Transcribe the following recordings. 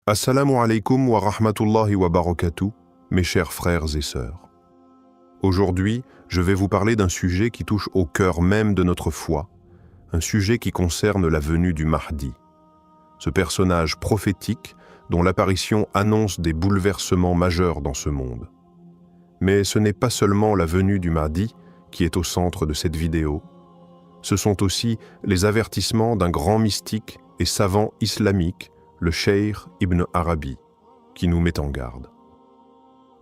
Assalamu alaikum wa rahmatullahi wa barakatuh, mes chers frères et sœurs. Aujourd'hui, je vais vous parler d'un sujet qui touche au cœur même de notre foi, un sujet qui concerne la venue du Mahdi. Ce personnage prophétique dont l'apparition annonce des bouleversements majeurs dans ce monde. Mais ce n'est pas seulement la venue du Mahdi qui est au centre de cette vidéo, ce sont aussi les avertissements d'un grand mystique et savant islamique, le Cheikh Ibn Arabi, qui nous met en garde.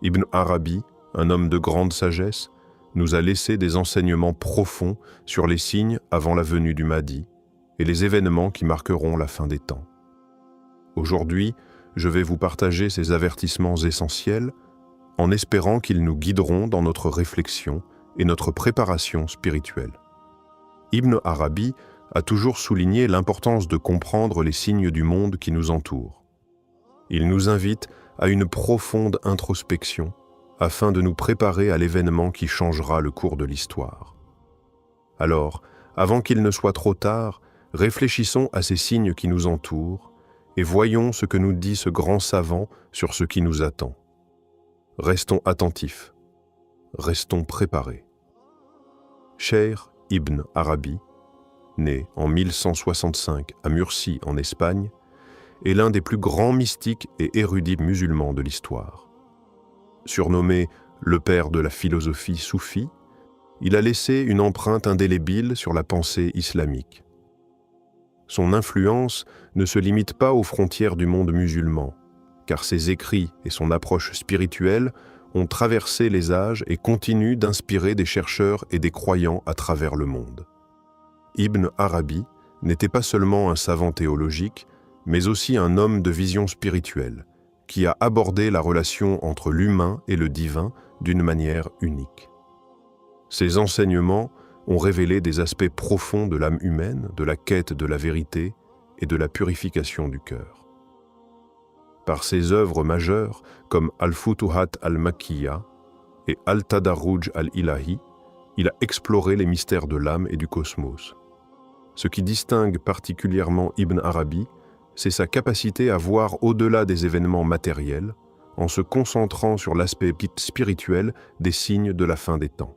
Ibn Arabi, un homme de grande sagesse, nous a laissé des enseignements profonds sur les signes avant la venue du Mahdi et les événements qui marqueront la fin des temps. Aujourd'hui, je vais vous partager ces avertissements essentiels en espérant qu'ils nous guideront dans notre réflexion et notre préparation spirituelle. Ibn Arabi a toujours souligné l'importance de comprendre les signes du monde qui nous entoure. Il nous invite à une profonde introspection afin de nous préparer à l'événement qui changera le cours de l'histoire. Alors, avant qu'il ne soit trop tard, réfléchissons à ces signes qui nous entourent et voyons ce que nous dit ce grand savant sur ce qui nous attend. Restons attentifs, restons préparés. Cheikh Ibn Arabi, né en 1165 à Murcie en Espagne, est l'un des plus grands mystiques et érudits musulmans de l'histoire. Surnommé le père de la philosophie soufie, il a laissé une empreinte indélébile sur la pensée islamique. Son influence ne se limite pas aux frontières du monde musulman, car ses écrits et son approche spirituelle ont traversé les âges et continuent d'inspirer des chercheurs et des croyants à travers le monde. Ibn Arabi n'était pas seulement un savant théologique, mais aussi un homme de vision spirituelle, qui a abordé la relation entre l'humain et le divin d'une manière unique. Ses enseignements ont révélé des aspects profonds de l'âme humaine, de la quête de la vérité et de la purification du cœur. Par ses œuvres majeures, comme Al-Futuhat al-Makkiyya et Al-Tadarruj al-Ilahi, il a exploré les mystères de l'âme et du cosmos. Ce qui distingue particulièrement Ibn Arabi, c'est sa capacité à voir au-delà des événements matériels, en se concentrant sur l'aspect spirituel des signes de la fin des temps.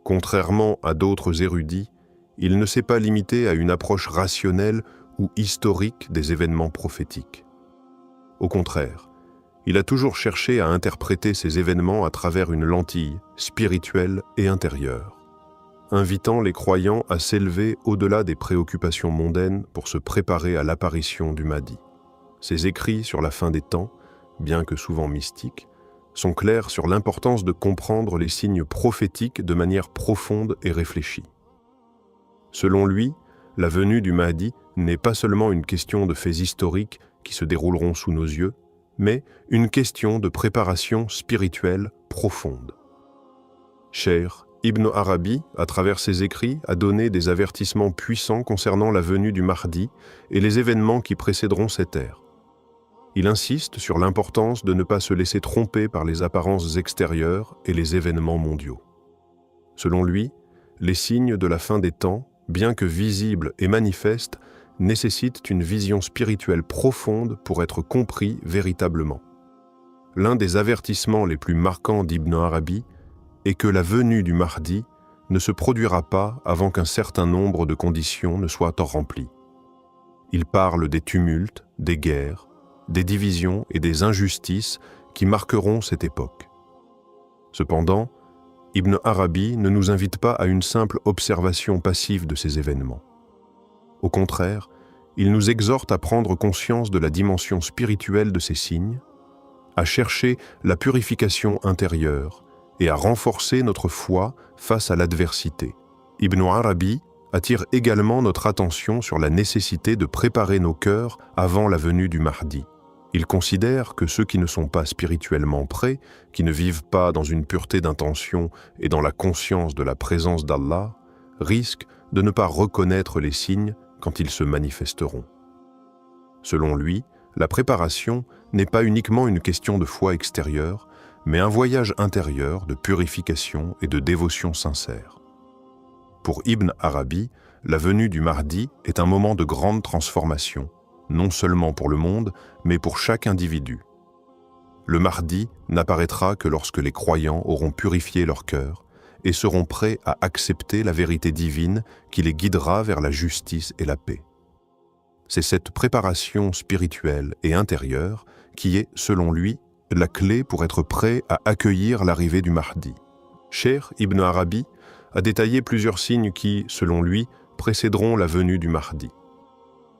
Contrairement à d'autres érudits, il ne s'est pas limité à une approche rationnelle ou historique des événements prophétiques. Au contraire, il a toujours cherché à interpréter ces événements à travers une lentille spirituelle et intérieure, invitant les croyants à s'élever au-delà des préoccupations mondaines pour se préparer à l'apparition du Mahdi. Ses écrits sur la fin des temps, bien que souvent mystiques, sont clairs sur l'importance de comprendre les signes prophétiques de manière profonde et réfléchie. Selon lui, la venue du Mahdi n'est pas seulement une question de faits historiques qui se dérouleront sous nos yeux, mais une question de préparation spirituelle profonde. Cheikh Ibn Arabi, à travers ses écrits, a donné des avertissements puissants concernant la venue du Mahdi et les événements qui précéderont cette ère. Il insiste sur l'importance de ne pas se laisser tromper par les apparences extérieures et les événements mondiaux. Selon lui, les signes de la fin des temps, bien que visibles et manifestes, nécessitent une vision spirituelle profonde pour être compris véritablement. L'un des avertissements les plus marquants d'Ibn Arabi est que la venue du Mahdi ne se produira pas avant qu'un certain nombre de conditions ne soient remplies. Il parle des tumultes, des guerres, des divisions et des injustices qui marqueront cette époque. Cependant, Ibn Arabi ne nous invite pas à une simple observation passive de ces événements. Au contraire, il nous exhorte à prendre conscience de la dimension spirituelle de ces signes, à chercher la purification intérieure et à renforcer notre foi face à l'adversité. Ibn Arabi attire également notre attention sur la nécessité de préparer nos cœurs avant la venue du Mahdi. Il considère que ceux qui ne sont pas spirituellement prêts, qui ne vivent pas dans une pureté d'intention et dans la conscience de la présence d'Allah, risquent de ne pas reconnaître les signes quand ils se manifesteront. Selon lui, la préparation n'est pas uniquement une question de foi extérieure, mais un voyage intérieur de purification et de dévotion sincère. Pour Ibn Arabi, la venue du Mahdi est un moment de grande transformation, non seulement pour le monde, mais pour chaque individu. Le Mahdi n'apparaîtra que lorsque les croyants auront purifié leur cœur et seront prêts à accepter la vérité divine qui les guidera vers la justice et la paix. C'est cette préparation spirituelle et intérieure qui est, selon lui, la clé pour être prêt à accueillir l'arrivée du Mahdi. Cheikh Ibn Arabi a détaillé plusieurs signes qui, selon lui, précéderont la venue du Mahdi.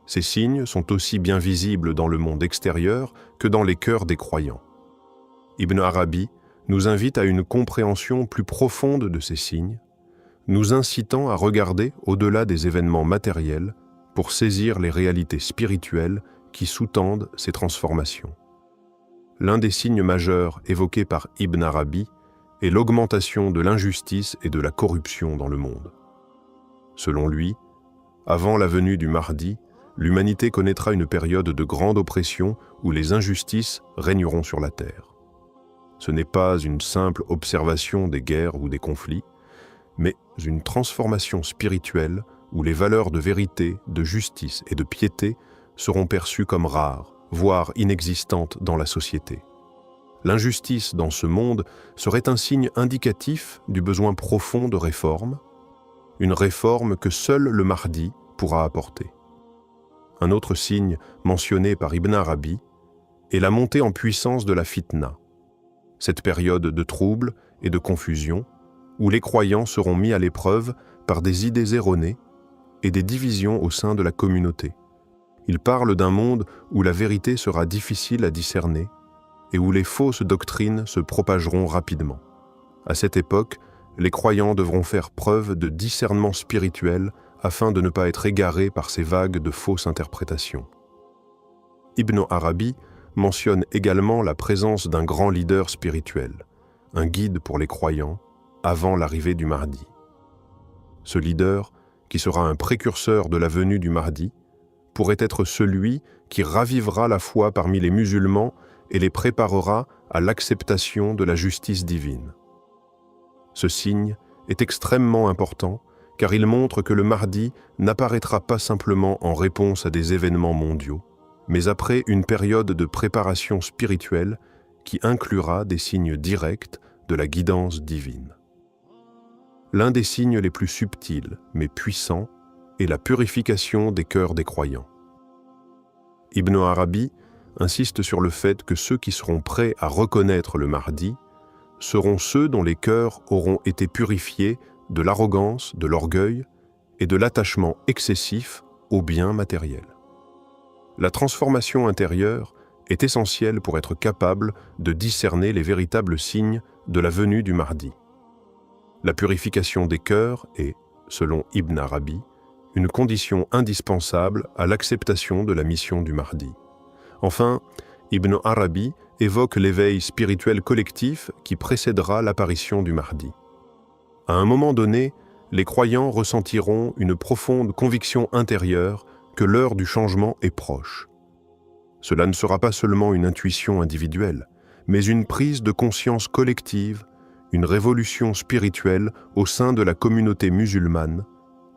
Ces signes sont aussi bien visibles dans le monde extérieur que dans les cœurs des croyants. Ibn Arabi nous invite à une compréhension plus profonde de ces signes, nous incitant à regarder au-delà des événements matériels pour saisir les réalités spirituelles qui sous-tendent ces transformations. L'un des signes majeurs évoqués par Ibn Arabi est l'augmentation de l'injustice et de la corruption dans le monde. Selon lui, avant la venue du Mahdi, l'humanité connaîtra une période de grande oppression où les injustices régneront sur la terre. Ce n'est pas une simple observation des guerres ou des conflits, mais une transformation spirituelle où les valeurs de vérité, de justice et de piété seront perçues comme rares, voire inexistantes dans la société. L'injustice dans ce monde serait un signe indicatif du besoin profond de réforme, une réforme que seul le Mahdi pourra apporter. Un autre signe mentionné par Ibn Arabi est la montée en puissance de la fitna, cette période de troubles et de confusion où les croyants seront mis à l'épreuve par des idées erronées et des divisions au sein de la communauté. Il parle d'un monde où la vérité sera difficile à discerner et où les fausses doctrines se propageront rapidement. À cette époque, les croyants devront faire preuve de discernement spirituel afin de ne pas être égarés par ces vagues de fausses interprétations. Ibn Arabi mentionne également la présence d'un grand leader spirituel, un guide pour les croyants, avant l'arrivée du Mahdi. Ce leader, qui sera un précurseur de la venue du Mahdi, pourrait être celui qui ravivera la foi parmi les musulmans et les préparera à l'acceptation de la justice divine. Ce signe est extrêmement important car il montre que le Mahdi n'apparaîtra pas simplement en réponse à des événements mondiaux, mais après une période de préparation spirituelle qui inclura des signes directs de la guidance divine. L'un des signes les plus subtils, mais puissants, est la purification des cœurs des croyants. Ibn Arabi insiste sur le fait que ceux qui seront prêts à reconnaître le Mahdi seront ceux dont les cœurs auront été purifiés de l'arrogance, de l'orgueil et de l'attachement excessif aux biens matériels. La transformation intérieure est essentielle pour être capable de discerner les véritables signes de la venue du Mahdi. La purification des cœurs est, selon Ibn Arabi, une condition indispensable à l'acceptation de la mission du Mahdi. Enfin, Ibn Arabi évoque l'éveil spirituel collectif qui précédera l'apparition du Mahdi. À un moment donné, les croyants ressentiront une profonde conviction intérieure que l'heure du changement est proche. Cela ne sera pas seulement une intuition individuelle, mais une prise de conscience collective, une révolution spirituelle au sein de la communauté musulmane,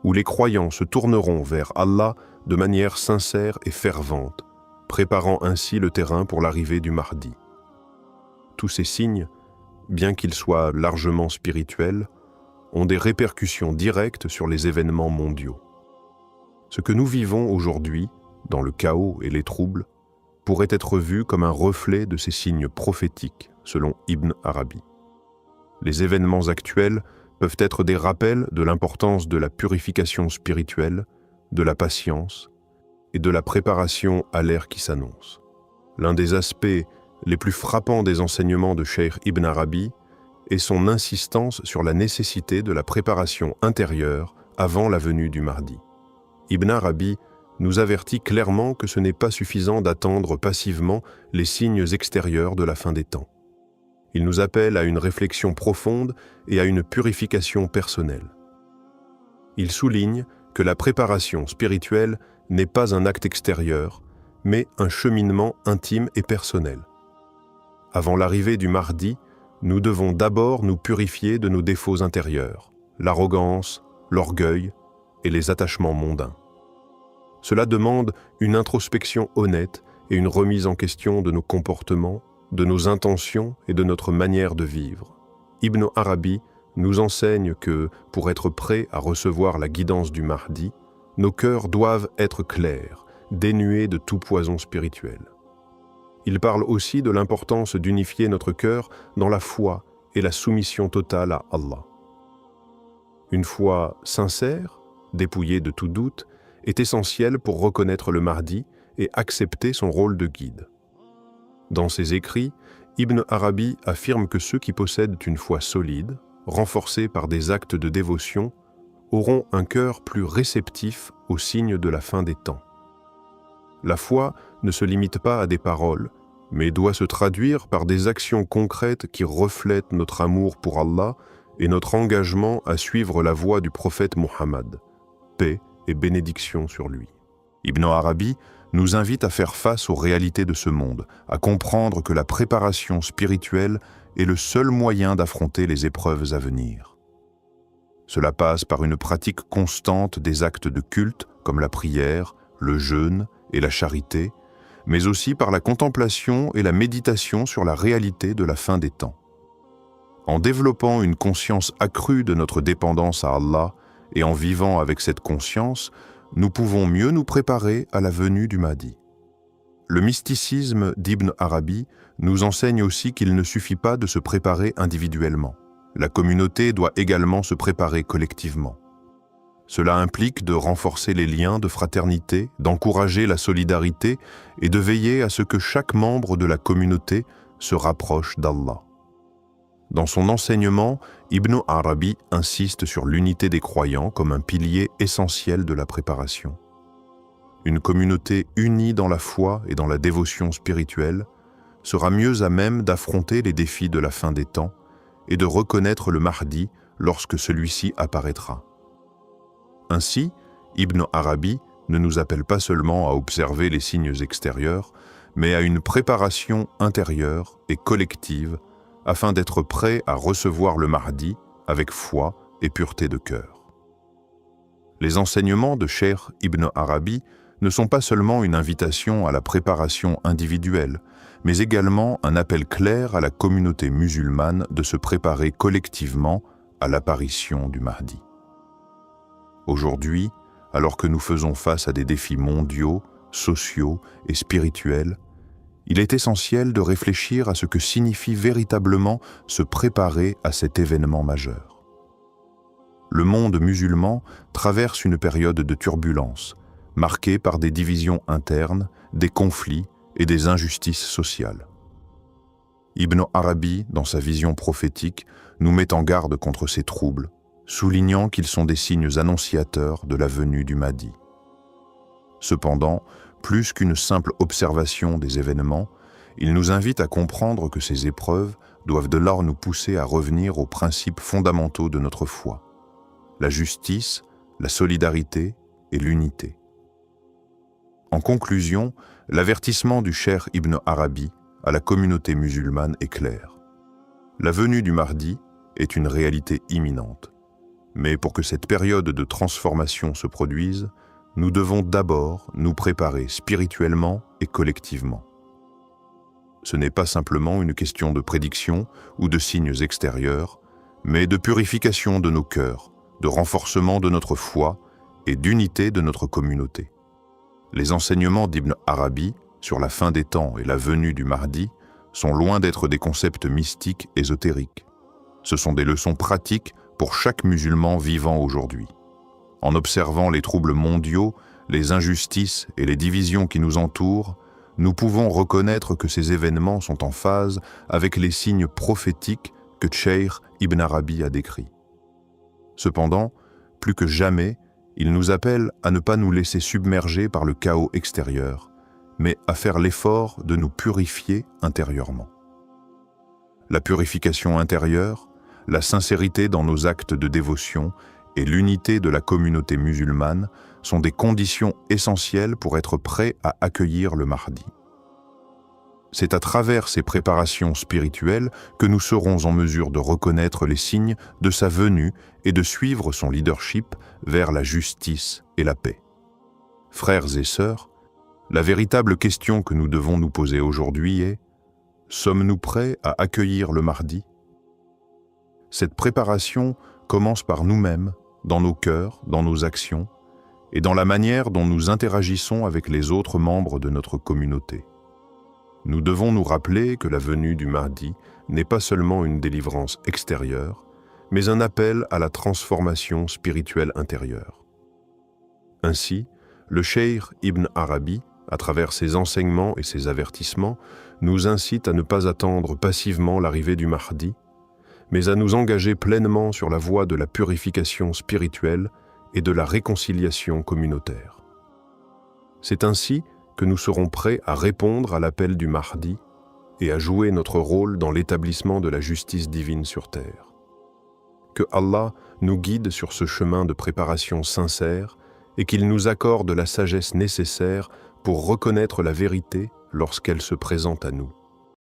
où les croyants se tourneront vers Allah de manière sincère et fervente, préparant ainsi le terrain pour l'arrivée du Mahdi. Tous ces signes, bien qu'ils soient largement spirituels, ont des répercussions directes sur les événements mondiaux. Ce que nous vivons aujourd'hui, dans le chaos et les troubles, pourrait être vu comme un reflet de ces signes prophétiques, selon Ibn Arabi. Les événements actuels peuvent être des rappels de l'importance de la purification spirituelle, de la patience et de la préparation à l'ère qui s'annonce. L'un des aspects les plus frappants des enseignements de Cheikh Ibn Arabi est son insistance sur la nécessité de la préparation intérieure avant la venue du Mahdi. Ibn Arabi nous avertit clairement que ce n'est pas suffisant d'attendre passivement les signes extérieurs de la fin des temps. Il nous appelle à une réflexion profonde et à une purification personnelle. Il souligne que la préparation spirituelle n'est pas un acte extérieur, mais un cheminement intime et personnel. Avant l'arrivée du Mahdi, nous devons d'abord nous purifier de nos défauts intérieurs, l'arrogance, l'orgueil et les attachements mondains. Cela demande une introspection honnête et une remise en question de nos comportements, de nos intentions et de notre manière de vivre. Ibn Arabi nous enseigne que, pour être prêts à recevoir la guidance du Mahdi, nos cœurs doivent être clairs, dénués de tout poison spirituel. Il parle aussi de l'importance d'unifier notre cœur dans la foi et la soumission totale à Allah. Une foi sincère, dépouillée de tout doute, est essentielle pour reconnaître le Mahdi et accepter son rôle de guide. Dans ses écrits, Ibn Arabi affirme que ceux qui possèdent une foi solide, renforcée par des actes de dévotion, auront un cœur plus réceptif aux signes de la fin des temps. La foi ne se limite pas à des paroles, mais doit se traduire par des actions concrètes qui reflètent notre amour pour Allah et notre engagement à suivre la voie du prophète Muhammad, paix et bénédiction sur lui. Ibn Arabi nous invite à faire face aux réalités de ce monde, à comprendre que la préparation spirituelle est le seul moyen d'affronter les épreuves à venir. Cela passe par une pratique constante des actes de culte, comme la prière, le jeûne et la charité, mais aussi par la contemplation et la méditation sur la réalité de la fin des temps. En développant une conscience accrue de notre dépendance à Allah et en vivant avec cette conscience, nous pouvons mieux nous préparer à la venue du Mahdi. Le mysticisme d'Ibn Arabi nous enseigne aussi qu'il ne suffit pas de se préparer individuellement. La communauté doit également se préparer collectivement. Cela implique de renforcer les liens de fraternité, d'encourager la solidarité et de veiller à ce que chaque membre de la communauté se rapproche d'Allah. Dans son enseignement, Ibn Arabi insiste sur l'unité des croyants comme un pilier essentiel de la préparation. Une communauté unie dans la foi et dans la dévotion spirituelle sera mieux à même d'affronter les défis de la fin des temps et de reconnaître le Mahdi lorsque celui-ci apparaîtra. Ainsi, Ibn Arabi ne nous appelle pas seulement à observer les signes extérieurs, mais à une préparation intérieure et collective afin d'être prêt à recevoir le Mahdi avec foi et pureté de cœur. Les enseignements de Cheikh Ibn Arabi ne sont pas seulement une invitation à la préparation individuelle, mais également un appel clair à la communauté musulmane de se préparer collectivement à l'apparition du Mahdi. Aujourd'hui, alors que nous faisons face à des défis mondiaux, sociaux et spirituels, il est essentiel de réfléchir à ce que signifie véritablement se préparer à cet événement majeur. Le monde musulman traverse une période de turbulence, marquée par des divisions internes, des conflits et des injustices sociales. Ibn Arabi, dans sa vision prophétique, nous met en garde contre ces troubles, soulignant qu'ils sont des signes annonciateurs de la venue du Mahdi. Cependant, plus qu'une simple observation des événements, il nous invite à comprendre que ces épreuves doivent de l'art nous pousser à revenir aux principes fondamentaux de notre foi, la justice, la solidarité et l'unité. En conclusion, l'avertissement du Cheikh Ibn Arabi à la communauté musulmane est clair. La venue du Mahdi est une réalité imminente. Mais pour que cette période de transformation se produise, nous devons d'abord nous préparer spirituellement et collectivement. Ce n'est pas simplement une question de prédiction ou de signes extérieurs, mais de purification de nos cœurs, de renforcement de notre foi et d'unité de notre communauté. Les enseignements d'Ibn Arabi sur la fin des temps et la venue du Mahdi sont loin d'être des concepts mystiques ésotériques. Ce sont des leçons pratiques pour chaque musulman vivant aujourd'hui. En observant les troubles mondiaux, les injustices et les divisions qui nous entourent, nous pouvons reconnaître que ces événements sont en phase avec les signes prophétiques que Cheikh Ibn Arabi a décrits. Cependant, plus que jamais, il nous appelle à ne pas nous laisser submerger par le chaos extérieur, mais à faire l'effort de nous purifier intérieurement. La purification intérieure, la sincérité dans nos actes de dévotion et l'unité de la communauté musulmane sont des conditions essentielles pour être prêts à accueillir le Mahdi. C'est à travers ces préparations spirituelles que nous serons en mesure de reconnaître les signes de sa venue et de suivre son leadership vers la justice et la paix. Frères et sœurs, la véritable question que nous devons nous poser aujourd'hui est: sommes-nous prêts à accueillir le Mahdi? Cette préparation commence par nous-mêmes, dans nos cœurs, dans nos actions, et dans la manière dont nous interagissons avec les autres membres de notre communauté. Nous devons nous rappeler que la venue du Mahdi n'est pas seulement une délivrance extérieure, mais un appel à la transformation spirituelle intérieure. Ainsi, le cheikh Ibn Arabi, à travers ses enseignements et ses avertissements, nous incite à ne pas attendre passivement l'arrivée du Mahdi, mais à nous engager pleinement sur la voie de la purification spirituelle et de la réconciliation communautaire. C'est ainsi que nous serons prêts à répondre à l'appel du Mahdi et à jouer notre rôle dans l'établissement de la justice divine sur terre. Que Allah nous guide sur ce chemin de préparation sincère et qu'il nous accorde la sagesse nécessaire pour reconnaître la vérité lorsqu'elle se présente à nous.